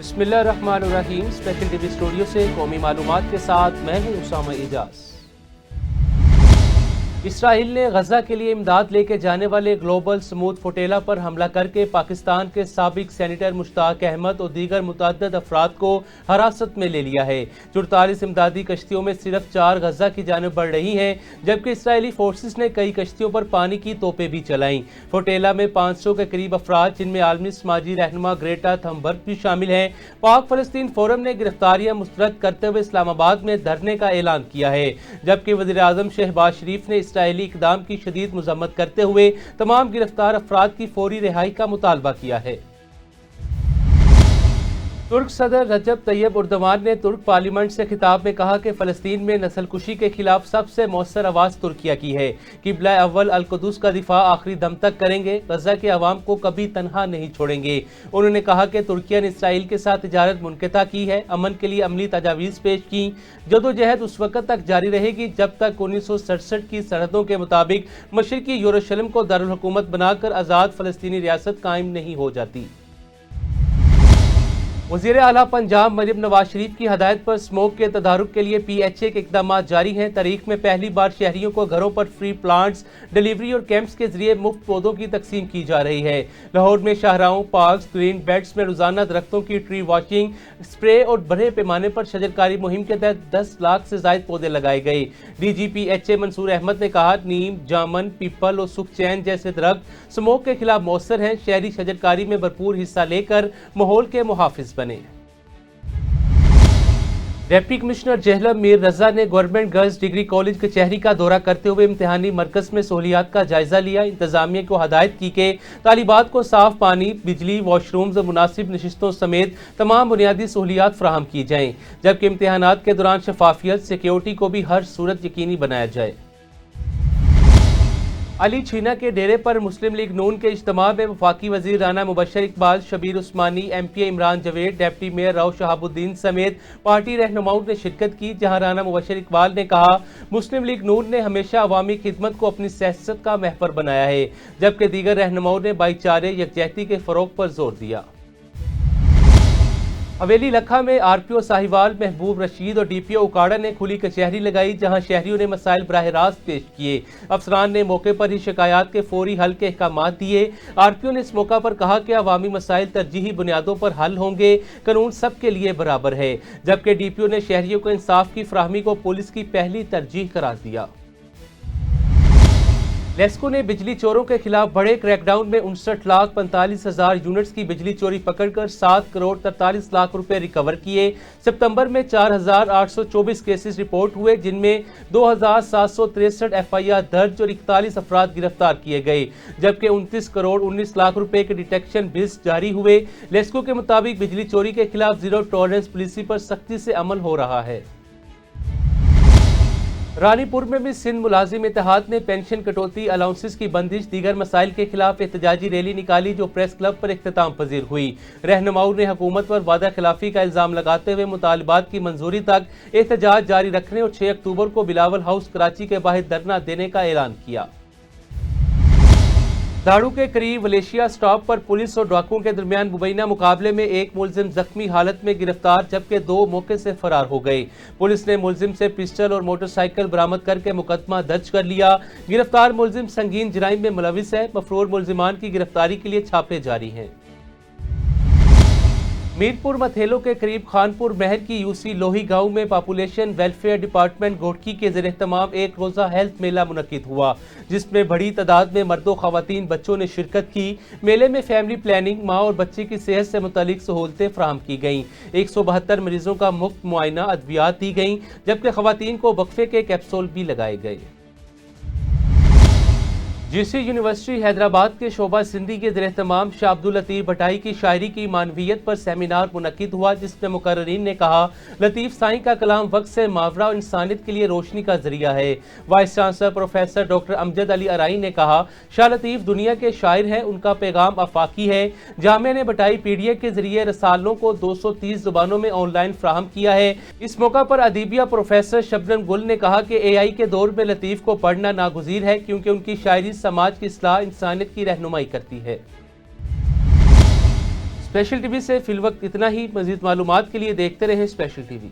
बिस्मिल्लाहिर्रहमानिर्रहीम। Special TV studio से कौमी मालूमात के साथ मैं हूं उसामा इजाज। इसराइल ने गजा के लिए इमदाद लेके जाने वाले ग्लोबल स्मूथ फोटेला पर हमला करके पाकिस्तान के साबिक सेनेटर मुश्ताक अहमद और दीगर मुतअद्दिद अफराद को हिरासत में ले लिया है। 44 इमदादी कश्तियों में सिर्फ 4 गजा की जानिब बढ़ रही हैं, जबकि इसराइली फोर्सेस ने कई कश्तियों पर पानी की तोपें भी चलाईं। फोटेला में 500 के करीब अफराद, जिनमें आलमी समाजी रहनुमा ग्रेटा थम्बर्ग भी शामिल हैं। पाक फलस्तीन फोरम ने गिरफ्तारियां मुस्तरद करते हुए इस्लामाबाद में धरने का ऐलान किया है, जबकि वज़ीर आज़म शहबाज शरीफ ने इसराइली इक़दाम की शदीद मज़म्मत करते हुए तमाम गिरफ्तार अफराद की फौरी रिहाई का मुतालबा किया है। तुर्क सदर रजब तैयब उर्दवान ने तुर्क पार्लियामेंट से खिताब में कहा कि फ़लस्तीन में नस्लकुशी के खिलाफ सबसे मौसर आवाज़ तुर्किया की है। क़िबला अव्वल अल कुदस का दिफा आखिरी दम तक करेंगे, गजा के अवाम को कभी तनहा नहीं छोड़ेंगे। उन्होंने कहा कि तुर्किया ने इसराइल के साथ तिजारत मुनक़ता की है, अमन के लिए अमली तजावीज़ पेश की। जदोजहद उस वक़्त तक जारी रहेगी जब तक 1967 की सरहदों के मुताबिक मशरिकी यरूशलेम को दारुल हुकूमत बनाकर आज़ाद फ़लस्तीनी रियासत कायम नहीं हो जाती। वज़ीर आला पंजाब मरियम नवाज शरीफ की हदायत पर स्मोक के तदारुक के लिए PHA के इक़दाम जारी हैं। तारीख में पहली बार शहरियों को घरों पर फ्री प्लांट्स, डिलीवरी और कैंप्स के जरिए मुफ्त पौधों की तकसीम की जा रही है। लाहौर में शाहराहों, पार्क्स, ग्रीन बेल्ट्स में रोजाना दरख्तों की ट्री वॉशिंग, स्प्रे और बड़े पैमाने पर शजरकारी मुहिम के तहत 10 लाख से ज़ायद पौधे लगाए गए। DG PHA मंसूर अहमद ने कहा, नीम, जामन, पीपल और सुखचैन जैसे दरख्त स्मोक के खिलाफ मौसर हैं। शहरी शजरकारी में भरपूर हिस्सा लेकर माहौल के मुहाफिज बने। डिप्टी कमिश्नर जहलम मीर रजा ने गवर्नमेंट गर्ल्स डिग्री कॉलेज कचहरी का दौरा करते हुए इम्तिहानी मरकज में सहूलियात का जायजा लिया। इंतजामिया को हदायत की कि तालिबात को साफ पानी, बिजली, वॉशरूम्स और मुनासिब नशिस्तों समेत तमाम बुनियादी सहूलियात फराहम की जाएँ, जबकि इम्तिहानात के दौरान शफाफियत, सिक्योरिटी को भी हर सूरत यकीनी बनाया जाए। अली छीना के डेरे पर मुस्लिम लीग नून के इज्तिमा में वफाकी वजीर राना मुबशर इकबाल, शबीर उस्मानी, MPA Imran Javed, deputy mayor Rao Shahabuddin समेत पार्टी रहनुमाओं ने शिरकत की, जहां राना मुबशर इकबाल ने कहा, मुस्लिम लीग नून ने हमेशा अवामी खिदमत को अपनी सियासत का महवर बनाया है, जबकि दीगर रहनुमाओं ने भाईचारे, यकजहती के फरोग पर जोर दिया। हवेली लखा में RPO साहिवाल महबूब रशीद और DPO उकाड़ा ने खुली कचहरी लगाई, जहां शहरियों ने मसाइल बराह रास्त पेश किए। अफसरान ने मौके पर ही शिकायत के फौरी हल के अहकाम दिए। RPO ने इस मौका पर कहा कि अवामी मसाइल तरजीही बुनियादों पर हल होंगे, कानून सबके लिए बराबर है, जबकि DPO ने शहरियों को इंसाफ की फराहमी को पुलिस की पहली तरजीह करार दिया। लेस्को ने बिजली चोरों के खिलाफ बड़े क्रैकडाउन में 59,45,000 यूनिट्स की बिजली चोरी पकड़कर 7 करोड़ 43 लाख रुपए रिकवर किए। सितंबर में 4,824 केसेस रिपोर्ट हुए, जिनमें 2,763 FIR दर्ज और 41 अफराद गिरफ्तार किए गए, जबकि 29 करोड़ 19 लाख रुपए के डिटेक्शन बिल्स जारी हुए। लेस्को के मुताबिक बिजली चोरी के खिलाफ जीरो टॉलरेंस पॉलिसी पर सख्ती से अमल हो रहा है। रानीपुर में भी सिंध मुलाजिम इत्तेहाद ने पेंशन कटौती, अलाउंसेस की बंदिश, दीगर मसाइल के खिलाफ एहतजाजी रैली निकाली, जो प्रेस क्लब पर इख्तिताम पजीर हुई। रहनुमाओं ने हुकूमत पर वादा खिलाफी का इल्जाम लगाते हुए मुतालबात की मंजूरी तक एहतजाज जारी रखने और 6 अक्टूबर को बिलावल हाउस कराची के बाहर धरना देने का ऐलान किया। दाड़ू के करीब मलेशिया स्टॉप पर पुलिस और डाकुओं के दरमियान मुबैना मुकाबले में एक मुलजिम जख्मी हालत में गिरफ्तार, जबकि 2 मौके से फरार हो गए। पुलिस ने मुलजिम से पिस्टल और मोटरसाइकिल बरामद करके मुकदमा दर्ज कर लिया। गिरफ्तार मुलजिम संगीन जराइम में मुलविस है। मफरूर मुलजिमान की गिरफ्तारी के लिए छापे जारी हैं। मीरपुर मथेलो के करीब खानपुर महर की UC लोही गांव में पॉपुलेशन वेलफेयर डिपार्टमेंट गोटकी के ज़रिए तमाम एक रोज़ा हेल्थ मेला मुनक्किद हुआ, जिसमें बड़ी तादाद में मर्दों, ख़वातीन, बच्चों ने शिरकत की। मेले में फैमिली प्लानिंग, माँ और बच्चे की सेहत से मुतालिक सहूलतें फराहम की गईं। 172 मरीजों का मुफ्त मुआयना, अद्वियात दी गईं, जबकि ख़वातीन को वक्फे के कैप्सूल भी लगाए गए। GC यूनिवर्सिटी हैदराबाद के शोबा सिंधी के ज़रिए तमाम शाह अब्दुल लतीफ़ भटाई की शायरी की मानवियत पर सेमिनार मुनक्किद हुआ, जिसमें मुकर्रिरीन ने कहा, लतीफ़ साईं का कलाम वक्त से मावरा और इंसानियत के लिए रोशनी का जरिया है। Vice chancellor professor doctor Amjad Ali Arai ने कहा, शाह लतीफ़ दुनिया के शायर हैं, उनका पैगाम आफाकी है। जामिया ने भटाई PDF के जरिए रसालों को 230 जुबानों में ऑनलाइन फ्राहम किया है। इस मौका पर अदीबिया प्रोफेसर शबनम गुल ने कहा कि AI के दौर में लतीफ़ को पढ़ना नागुज़ीर है, क्योंकि उनकी शायरी समाज की इस्लाह, इंसानियत की रहनुमाई करती है। اسپیشل ٹی وی سے فی الوقت اتنا ہی. مزید معلومات کے لیے دیکھتے رہیں اسپیشل ٹی وی.